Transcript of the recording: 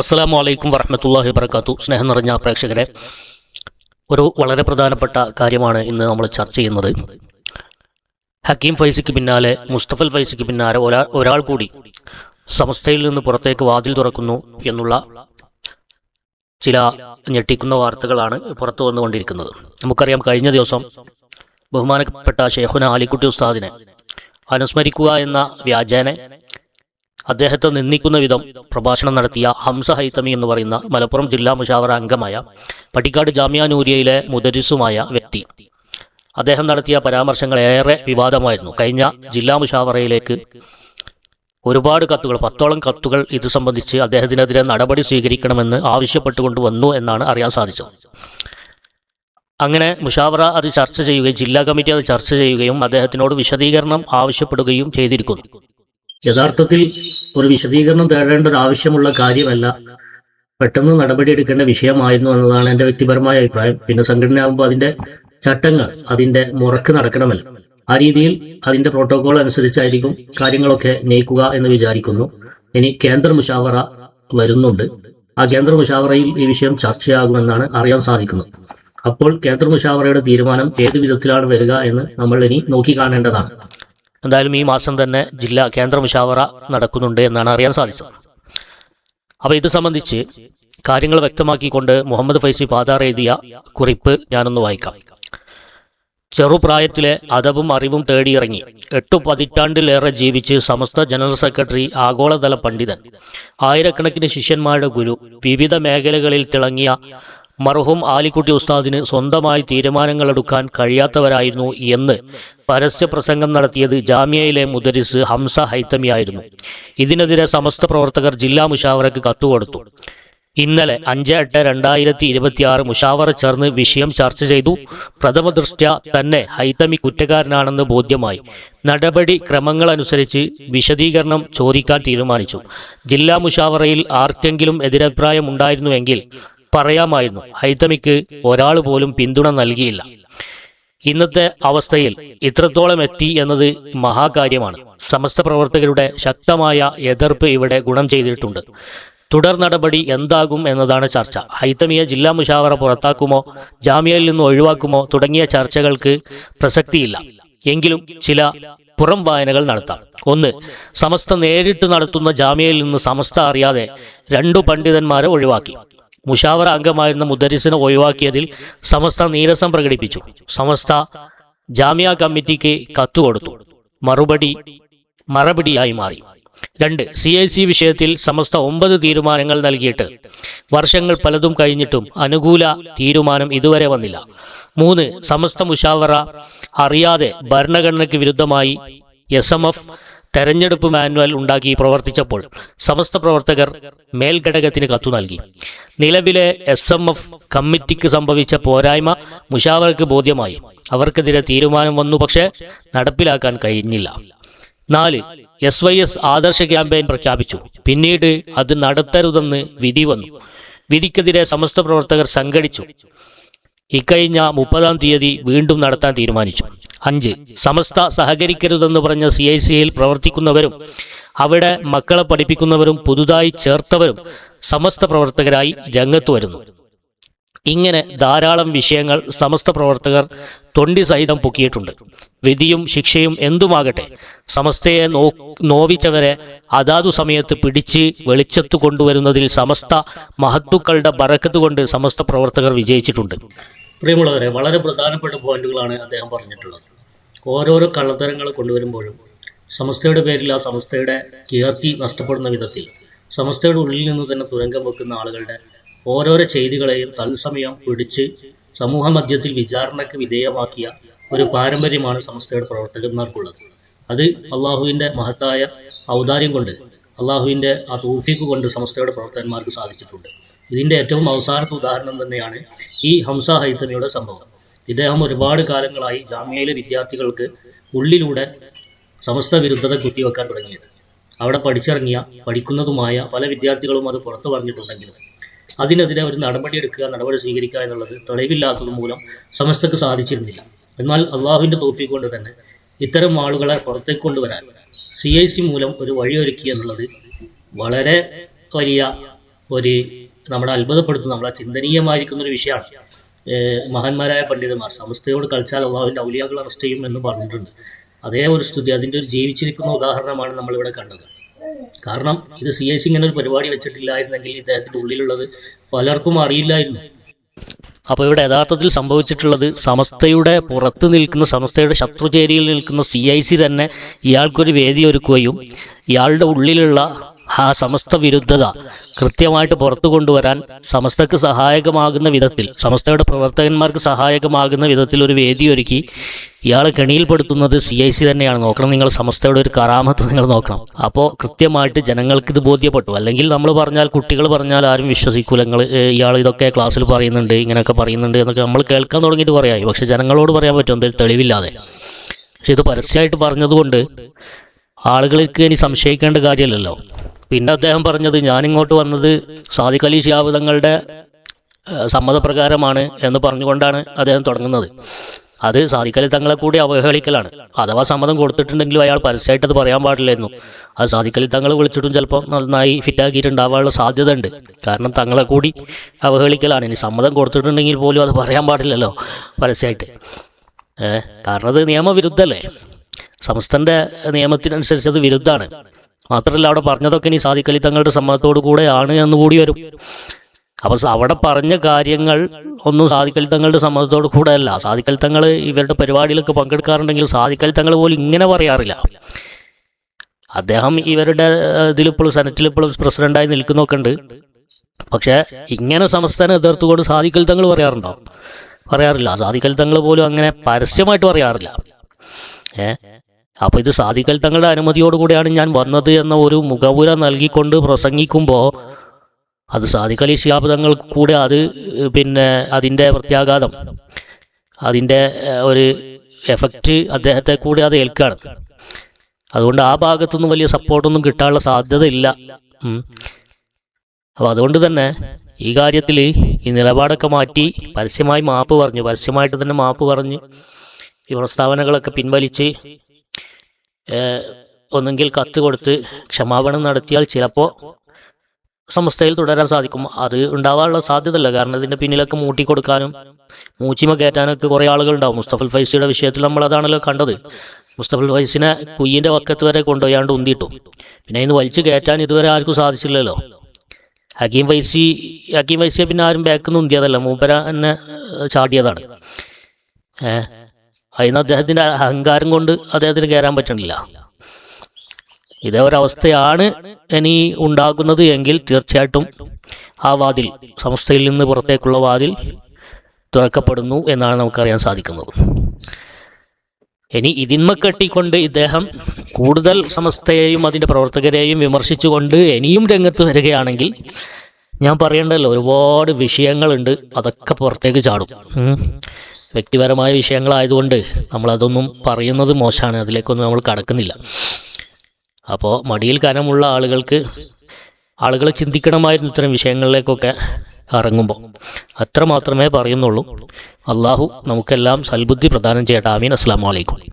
അസ്സലാമു അലൈക്കും വറഹ്മത്തുള്ളാഹി വബറകാതുഹു. സ്നേഹം നിറഞ്ഞ പ്രേക്ഷകരെ, ഒരു വളരെ പ്രധാനപ്പെട്ട കാര്യമാണ് ഇന്ന് നമ്മൾ ചർച്ച ചെയ്യുന്നത്. ഹക്കീം ഫൈസിക്ക് പിന്നാലെ മുസ്തഫൽ ഫൈസിക്ക് പിന്നാലെ ഒരാൾ കൂടി സമസ്തയിൽ നിന്ന് പുറത്തേക്ക് വാതിൽ തുറക്കുന്നു എന്നുള്ള ചില ഞെട്ടിക്കുന്ന വാർത്തകളാണ് പുറത്തു വന്നുകൊണ്ടിരിക്കുന്നത്. നമുക്കറിയാം, കഴിഞ്ഞ ദിവസം ബഹുമാനപ്പെട്ട ഷെയ്ഖുന ആലിക്കുട്ടി ഉസ്താദിനെ അനുസ്മരിക്കുക എന്ന വ്യാജേന അദ്ദേഹത്തെ നിന്ദിക്കുന്ന വിധം പ്രഭാഷണം നടത്തിയ ഹംസ ഹൈതമി എന്ന് പറയുന്ന മലപ്പുറം ജില്ലാ മുശാവറ അംഗമായ പട്ടിക്കാട് ജാമിയ നൂരിയയിലെ മുദരിസുമായ വ്യക്തി, അദ്ദേഹം നടത്തിയ പരാമർശങ്ങൾ ഏറെ വിവാദമായിരുന്നു. കഴിഞ്ഞ ജില്ലാ മുശാവറയിലേക്ക് ഒരുപാട് കത്തുകൾ, 10ഓളം കത്തുകൾ ഇത് സംബന്ധിച്ച് അദ്ദേഹത്തിനെതിരെ നടപടി സ്വീകരിക്കണമെന്ന് ആവശ്യപ്പെട്ടുകൊണ്ട് വന്നു എന്നാണ് അറിയാൻ സാധിച്ചത്. അങ്ങനെ മുശാവറ അത് ചർച്ച ചെയ്യുകയും ജില്ലാ കമ്മിറ്റി അത് ചർച്ച ചെയ്യുകയും അദ്ദേഹത്തിനോട് വിശദീകരണം ആവശ്യപ്പെടുകയും ചെയ്തിരിക്കുന്നു. യഥാർത്ഥത്തിൽ ഒരു വിശദീകരണം തേടേണ്ട ഒരു ആവശ്യമുള്ള കാര്യമല്ല, പെട്ടെന്ന് നടപടിയെടുക്കേണ്ട വിഷയമായിരുന്നു എന്നതാണ് എൻ്റെ വ്യക്തിപരമായ അഭിപ്രായം. പിന്നെ സംഘടനയാകുമ്പോൾ അതിൻ്റെ ചട്ടങ്ങൾ, അതിൻ്റെ മുറക്ക് നടക്കണമല്ലോ. ആ രീതിയിൽ അതിൻ്റെ പ്രോട്ടോകോൾ അനുസരിച്ചായിരിക്കും കാര്യങ്ങളൊക്കെ നയിക്കുക എന്ന് വിചാരിക്കുന്നു. ഇനി കേന്ദ്ര മുശാവറ വരുന്നുണ്ട്. ആ കേന്ദ്ര മുശാവറയിൽ ഈ വിഷയം ചർച്ചയാകുമെന്നാണ് അറിയാൻ സാധിക്കുന്നത്. അപ്പോൾ കേന്ദ്ര മുശാവറയുടെ തീരുമാനം ഏത് വിധത്തിലാണ് വരിക എന്ന് നമ്മൾ ഇനി നോക്കി കാണേണ്ടതാണ്. എന്തായാലും ഈ മാസം തന്നെ ജില്ലാ കേന്ദ്ര മുശാവറ നടക്കുന്നുണ്ട് എന്നാണ് അറിയാൻ സാധിച്ചത്. അപ്പോൾ ഇത് സംബന്ധിച്ച് കാര്യങ്ങൾ വ്യക്തമാക്കിക്കൊണ്ട് മുഹമ്മദ് ഫൈസി പാതാർ എഴുതിയ കുറിപ്പ് ഞാനൊന്ന് വായിക്കാം. ചെറുപ്രായത്തിലെ അദബും അറിവും തേടിയിറങ്ങി 8 പതിറ്റാണ്ടിലേറെ ജീവിച്ച് സമസ്ത ജനറൽ സെക്രട്ടറി, ആഗോളതല പണ്ഡിതൻ, ആയിരക്കണക്കിന് ശിഷ്യന്മാരുടെ ഗുരു, വിവിധ മേഖലകളിൽ തിളങ്ങിയ മർഹൂം ആലിക്കുട്ടി ഉസ്താദിന് സ്വന്തമായി തീരുമാനങ്ങളെടുക്കാൻ കഴിയാത്തവരായിരുന്നു എന്ന് പരസ്യ പ്രസംഗം നടത്തിയത് ജാമിയയിലെ മുദരിസ് ഹംസ ഹൈതമി ആയിരുന്നു. ഇതിനെതിരെ സമസ്ത പ്രവർത്തകർ ജില്ലാ മുശാവറയ്ക്ക് കത്തുകൊടുത്തു. ഇന്നലെ 5/8/2026 മുശാവറ ചേർന്ന് വിഷയം ചർച്ച ചെയ്തു. പ്രഥമ ദൃഷ്ട്യാ തന്നെ ഹൈതമി കുറ്റക്കാരനാണെന്ന് ബോധ്യമായി. നടപടി ക്രമങ്ങളനുസരിച്ച് വിശദീകരണം ചോദിക്കാൻ തീരുമാനിച്ചു. ജില്ലാ മുശാവറയിൽ ആർക്കെങ്കിലും എതിരഭിപ്രായം ഉണ്ടായിരുന്നുവെങ്കിൽ പറയാമായിരുന്നു. ഹൈതമിക്ക് ഒരാൾ പോലും പിന്തുണ നൽകിയില്ല. ഇന്നത്തെ അവസ്ഥയിൽ ഇത്രത്തോളം എത്തി എന്നത് മഹാകാര്യമാണ്. സമസ്ത പ്രവർത്തകരുടെ ശക്തമായ എതിർപ്പ് ഇവിടെ ഗുണം ചെയ്തിട്ടുണ്ട്. തുടർ നടപടി എന്താകും എന്നതാണ് ചർച്ച. ഹൈതമിയെ ജില്ലാ മുശാവറ പുറത്താക്കുമോ, ജാമ്യയിൽ നിന്ന് ഒഴിവാക്കുമോ തുടങ്ങിയ ചർച്ചകൾക്ക് പ്രസക്തിയില്ല. എങ്കിലും ചില പുറം വായനകൾ നടത്താം. 1. സമസ്ത നേരിട്ട് നടത്തുന്ന ജാമ്യയിൽ നിന്ന് സമസ്ത അറിയാതെ 2 പണ്ഡിതന്മാരെ ഒഴിവാക്കി. മുശാവറ അംഗമായിരുന്ന മുദരിസിനെ ഒഴിവാക്കിയതിൽ സമസ്ത നീരസം പ്രകടിപ്പിച്ചു. സമസ്ത ജാമിയ കമ്മിറ്റിക്ക് കത്തുകൊടുത്തു. മറുപടിയായി മാറി. 2. CIC വിഷയത്തിൽ സമസ്ത 9 തീരുമാനങ്ങൾ നൽകിയിട്ട് വർഷങ്ങൾ പലതും കഴിഞ്ഞിട്ടും അനുകൂല തീരുമാനം ഇതുവരെ വന്നില്ല. 3. സമസ്ത മുശാവറ അറിയാതെ ഭരണഘടനയ്ക്ക് വിരുദ്ധമായി SMF തെരഞ്ഞെടുപ്പ് മാനുവൽ ഉണ്ടാക്കി പ്രവർത്തിച്ചപ്പോൾ സമസ്ത പ്രവർത്തകർ മേൽഘടകത്തിന് കത്തു നൽകി. നിലവിലെ SMF കമ്മിറ്റിക്ക് സംഭവിച്ച പോരായ്മ മുശാവറയ്ക്ക് ബോധ്യമായി. അവർക്കെതിരെ തീരുമാനം വന്നു, പക്ഷേ നടപ്പിലാക്കാൻ കഴിഞ്ഞില്ല. 4. SYS ആദർശ ക്യാമ്പയിൻ പ്രഖ്യാപിച്ചു. പിന്നീട് അത് നടത്തരുതെന്ന് വിധി വന്നു. വിധിക്കെതിരെ സമസ്ത പ്രവർത്തകർ സംഘടിച്ചു. ഇക്കഴിഞ്ഞ 30-ാം തീയതി വീണ്ടും നടത്താൻ തീരുമാനിച്ചു. 5. സമസ്ത സഹകരിക്കരുതെന്ന് പറഞ്ഞ CICയിൽ പ്രവർത്തിക്കുന്നവരും അവിടെ മക്കളെ പഠിപ്പിക്കുന്നവരും പുതുതായി ചേർത്തവരും സമസ്ത പ്രവർത്തകരായി രംഗത്ത് വരുന്നു. ഇങ്ങനെ ധാരാളം വിഷയങ്ങൾ സമസ്ത പ്രവർത്തകർ തൊണ്ടി സഹിതം പൊക്കിയിട്ടുണ്ട്. വിധിയും ശിക്ഷയും എന്തുമാകട്ടെ, സമസ്തയെ നോവിച്ചവരെ അതാതു സമയത്ത് പിടിച്ച് വെളിച്ചത്ത് കൊണ്ടുവരുന്നതിൽ സമസ്ത മഹത്തുക്കളുടെ ബറക്കത്ത് കൊണ്ട് സമസ്ത പ്രവർത്തകർ വിജയിച്ചിട്ടുണ്ട്. പ്രിയമുള്ളവരെ, വളരെ പ്രധാനപ്പെട്ട പോയിന്റുകളാണ് അദ്ദേഹം പറഞ്ഞിട്ടുള്ളത്. ഓരോരോ കള്ളത്തരങ്ങൾ കൊണ്ടുവരുമ്പോഴും സമസ്തയുടെ പേരിൽ ആ സമസ്തയുടെ കീർത്തി നഷ്ടപ്പെടുന്ന വിധത്തിൽ സമസ്തയുടെ ഉള്ളിൽ നിന്ന് തന്നെ തുരങ്കം വെക്കുന്ന ആളുകളുടെ ഓരോരോ ചെയ്തികളെയും തത്സമയം പിടിച്ച് സമൂഹ മധ്യത്തിൽ വിചാരണയ്ക്ക് വിധേയമാക്കിയ ഒരു പാരമ്പര്യമാണ് സമസ്തയുടെ പ്രവർത്തകന്മാർക്കുള്ളത്. അത് അള്ളാഹുവിൻ്റെ മഹത്തായ ഔദാര്യം കൊണ്ട്, അള്ളാഹുവിൻ്റെ ആ തൗഫീഖ് കൊണ്ട് സമസ്തയുടെ പ്രവർത്തകന്മാർക്ക് സാധിച്ചിട്ടുണ്ട്. ഇതിൻ്റെ ഏറ്റവും അവസാനത്തെ ഉദാഹരണം തന്നെയാണ് ഈ ഹംസ ഹൈതമിയുടെ സംഭവം. ഇദ്ദേഹം ഒരുപാട് കാലങ്ങളായി ജാമ്യയിലെ വിദ്യാർത്ഥികൾക്ക് ഉള്ളിലൂടെ സമസ്ത വിരുദ്ധത കുത്തിവെക്കാൻ തുടങ്ങിയത്. അവിടെ പഠിക്കുന്നതുമായ പല വിദ്യാർത്ഥികളും അത് പുറത്തു പറഞ്ഞിട്ടുണ്ടെങ്കിലും അതിനെതിരെ ഒരു നടപടി സ്വീകരിക്കുക എന്നുള്ളത് തെളിവില്ലാത്തത് മൂലം സമസ്തക്ക് സാധിച്ചിരുന്നില്ല. എന്നാൽ അള്ളാഹുവിൻ്റെ തൗഫീഖ് കൊണ്ട് തന്നെ ഇത്തരം ആളുകളെ പുറത്തേക്ക് കൊണ്ടുവരാൻ CIC മൂലം ഒരു വഴിയൊരുക്കി എന്നുള്ളത് വളരെ വലിയ ഒരു നമ്മളെ അത്ഭുതപ്പെടുത്തുന്ന നമ്മളെ ചിന്തനീയമായിരിക്കുന്ന ഒരു വിഷയമാണ്. മഹാന്മാരായ പണ്ഡിതന്മാർ സമസ്തയോട് കളിച്ചാൽ അള്ളാഹുവിൻ്റെ ഔലിയാക്കൾ അറസ്റ്റ് ചെയ്യും എന്ന് പറഞ്ഞിട്ടുണ്ട്. അതേ ഒരു സ്തുതി, അതിൻ്റെ ഒരു ജീവിച്ചിരിക്കുന്ന ഉദാഹരണമാണ് നമ്മളിവിടെ കണ്ടത്. കാരണം ഇത് CIC ഇങ്ങനെ ഒരു പരിപാടി വെച്ചിട്ടില്ലായിരുന്നെങ്കിൽ ഇദ്ദേഹത്തിൻ്റെ ഉള്ളിലുള്ളത് പലർക്കും അറിയില്ലായിരുന്നു. അപ്പോൾ ഇവിടെ യഥാർത്ഥത്തിൽ സംഭവിച്ചിട്ടുള്ളത് സമസ്തയുടെ പുറത്ത് നിൽക്കുന്ന, സമസ്തയുടെ ശത്രുചേരിയിൽ നിൽക്കുന്ന CIC തന്നെ ഇയാൾക്കൊരു വേദി ഒരുക്കുകയും ഇയാളുടെ ഉള്ളിലുള്ള ആ സമസ്ത വിരുദ്ധത കൃത്യമായിട്ട് പുറത്തു കൊണ്ടുവരാൻ സമസ്തക്ക് സഹായകമാകുന്ന വിധത്തിൽ, സമസ്തയുടെ പ്രവർത്തകന്മാർക്ക് സഹായകമാകുന്ന വിധത്തിൽ ഒരു വേദി ഒരുക്കി ഇയാളെ കെണിയിൽപ്പെടുത്തുന്നത് CIC തന്നെയാണ്. നോക്കണം നിങ്ങൾ, സമസ്തയുടെ ഒരു കറാമത്ത് നിങ്ങൾ നോക്കണം. അപ്പോൾ കൃത്യമായിട്ട് ജനങ്ങൾക്ക് ഇത് ബോധ്യപ്പെട്ടു. അല്ലെങ്കിൽ നമ്മൾ പറഞ്ഞാൽ, കുട്ടികൾ പറഞ്ഞാൽ ആരും വിശ്വസിക്കൂല. ഇയാൾ ഇതൊക്കെ ക്ലാസ്സിൽ പറയുന്നുണ്ട്, ഇങ്ങനെയൊക്കെ പറയുന്നുണ്ട് എന്നൊക്കെ നമ്മൾ കേൾക്കാൻ തുടങ്ങിയിട്ട് പറയായി. പക്ഷെ ജനങ്ങളോട് പറയാൻ പറ്റും എന്തെങ്കിലും തെളിവില്ലാതെ. പക്ഷെ ഇത് പരസ്യമായിട്ട് പറഞ്ഞതുകൊണ്ട് ആളുകൾക്ക് ഇനി സംശയിക്കേണ്ട കാര്യമല്ലല്ലോ. പിന്നെ അദ്ദേഹം പറഞ്ഞത് ഞാനിങ്ങോട്ട് വന്നത് സാദിഖ് അലി ശിഹാബ് തങ്ങളുടെ സമ്മതപ്രകാരമാണ് എന്ന് പറഞ്ഞുകൊണ്ടാണ് അദ്ദേഹം തുടങ്ങുന്നത്. അത് സാദിഖ് അലി തങ്ങളെ കൂടി അവഹേളിക്കലാണ്. അഥവാ സമ്മതം കൊടുത്തിട്ടുണ്ടെങ്കിലും അയാൾ പരസ്യമായിട്ട് അത് പറയാൻ പാടില്ലായിരുന്നു. അത് സാദിഖ് അലി തങ്ങൾ വിളിച്ചിട്ടും ചിലപ്പോൾ നന്നായി ഫിറ്റാക്കിയിട്ടുണ്ടാവാനുള്ള സാധ്യത ഉണ്ട്. കാരണം തങ്ങളെ കൂടി അവഹേളിക്കലാണ്. ഇനി സമ്മതം കൊടുത്തിട്ടുണ്ടെങ്കിൽ പോലും അത് പറയാൻ പാടില്ലല്ലോ പരസ്യമായിട്ട്. കാരണം അത് നിയമവിരുദ്ധല്ലേ, സമസ്തൻ്റെ നിയമത്തിനനുസരിച്ച് അത് വിരുദ്ധമാണ്. മാത്രമല്ല അവിടെ പറഞ്ഞതൊക്കെ ഇനി സാദിഖ് അലി തങ്ങളുടെ സമ്മതത്തോടു കൂടെ ആണ് എന്നുകൂടി വരും. അപ്പോൾ അവിടെ പറഞ്ഞ കാര്യങ്ങൾ ഒന്നും സാദിഖ് അലി തങ്ങളുടെ സമ്മതത്തോടു കൂടെ അല്ല. സാദിഖ് അലി തങ്ങൾ ഇവരുടെ പരിപാടിയിലൊക്കെ പങ്കെടുക്കാറുണ്ടെങ്കിൽ സാദിഖ് അലി തങ്ങൾ പോലും ഇങ്ങനെ പറയാറില്ല. അദ്ദേഹം ഇവരുടെ ഇതിലിപ്പോഴും സെനറ്റിലിപ്പോഴും പ്രസിഡൻ്റായി നിൽക്കുന്നൊക്കെ ഉണ്ട്. പക്ഷേ ഇങ്ങനെ സമസ്തനെ എതിർത്തുകൊണ്ട് സാദിഖ് അലി തങ്ങൾ പറയാറുണ്ടോ? പറയാറില്ല. സാദിഖ് അലി തങ്ങൾ പോലും അങ്ങനെ പരസ്യമായിട്ട് പറയാറില്ല. അപ്പോൾ ഇത് സാദിഖ് അലി തങ്ങളുടെ അനുമതിയോടുകൂടിയാണ് ഞാൻ വന്നത് എന്ന ഒരു മുഖവുര നൽകിക്കൊണ്ട് പ്രസംഗിക്കുമ്പോൾ അത് സാദിഖ് അലി ശിഹാബ് തങ്ങൾക്ക് കൂടെ അത് പിന്നെ അതിൻ്റെ പ്രത്യാഘാതം, അതിൻ്റെ ഒരു എഫക്റ്റ് അദ്ദേഹത്തെ കൂടി അത് ഏൽക്കുകയാണ്. അതുകൊണ്ട് ആ ഭാഗത്തൊന്നും വലിയ സപ്പോർട്ടൊന്നും കിട്ടാനുള്ള സാധ്യത ഇല്ല. അപ്പോൾ അതുകൊണ്ട് തന്നെ ഈ കാര്യത്തിൽ ഈ നിലപാടൊക്കെ മാറ്റി പരസ്യമായി പരസ്യമായിട്ട് തന്നെ മാപ്പ് പറഞ്ഞ് ഈ പ്രസ്താവനകളൊക്കെ പിൻവലിച്ച് ഒന്നെങ്കിൽ കത്ത് കൊടുത്ത് ക്ഷമാപണം നടത്തിയാൽ ചിലപ്പോൾ സമസ്തയിൽ തുടരാൻ സാധിക്കും. അത് ഉണ്ടാവാനുള്ള സാധ്യതയില്ല. കാരണം ഇതിൻ്റെ പിന്നിലൊക്കെ മൂട്ടിക്കൊടുക്കാനും മൂച്ചിമ കയറ്റാനൊക്കെ കുറേ ആളുകളുണ്ടാവും. മുസ്തഫൽ ഫൈസിയുടെ വിഷയത്തിൽ നമ്മൾ അതാണല്ലോ കണ്ടത്. മുസ്തഫൽ ഫൈസിനെ കുയ്യിൻ്റെ വക്കത്ത് വരെ കൊണ്ടുപോയാണ്ട് ഉന്തിയിട്ടു. പിന്നെ ഇന്ന് വലിച്ചു കയറ്റാൻ ഇതുവരെ ആർക്കും സാധിച്ചില്ലല്ലോ. ഹക്കീം ഫൈസിയെ പിന്നെ ആരും ബാക്കിൽ ഉന്തിയതല്ല, മൂപ്പര എന്നെ ചാടിയതാണ്. അതിന് അദ്ദേഹത്തിൻ്റെ അഹങ്കാരം കൊണ്ട് അദ്ദേഹത്തിന് കയറാൻ പറ്റണില്ല. ഇതേ ഒരവസ്ഥയാണ് ഇനി ഉണ്ടാകുന്നത് എങ്കിൽ തീർച്ചയായിട്ടും ആ വാതിൽ, സമസ്തയിൽ നിന്ന് പുറത്തേക്കുള്ള വാതിൽ തുറക്കപ്പെടുന്നു എന്നാണ് നമുക്കറിയാൻ സാധിക്കുന്നത്. ഇനി ഇതിന്മ കെട്ടിക്കൊണ്ട് ഇദ്ദേഹം കൂടുതൽ സമസ്തയെയും അതിൻ്റെ പ്രവർത്തകരെയും വിമർശിച്ചുകൊണ്ട് ഇനിയും രംഗത്ത് വരികയാണെങ്കിൽ ഞാൻ പറയണ്ടല്ലോ, ഒരുപാട് വിഷയങ്ങളുണ്ട്, അതൊക്കെ പുറത്തേക്ക് ചാടും. വ്യക്തിപരമായ വിഷയങ്ങളായതുകൊണ്ട് നമ്മളതൊന്നും പറയുന്നത് മോശമാണ്, അതിലേക്കൊന്നും നമ്മൾ കടക്കുന്നില്ല. അപ്പോൾ മടിയിൽ കനമുള്ള ആളുകൾ ചിന്തിക്കണമായിരുന്നു ഇത്തരം വിഷയങ്ങളിലേക്കൊക്കെ ഇറങ്ങുമ്പോൾ. അത്ര മാത്രമേ പറയുന്നുള്ളൂ. അള്ളാഹു നമുക്കെല്ലാം സൽബുദ്ധി പ്രദാനം ചെയ്യട്ടെ. ആമീൻ. അസ്സലാമു അലൈക്കും.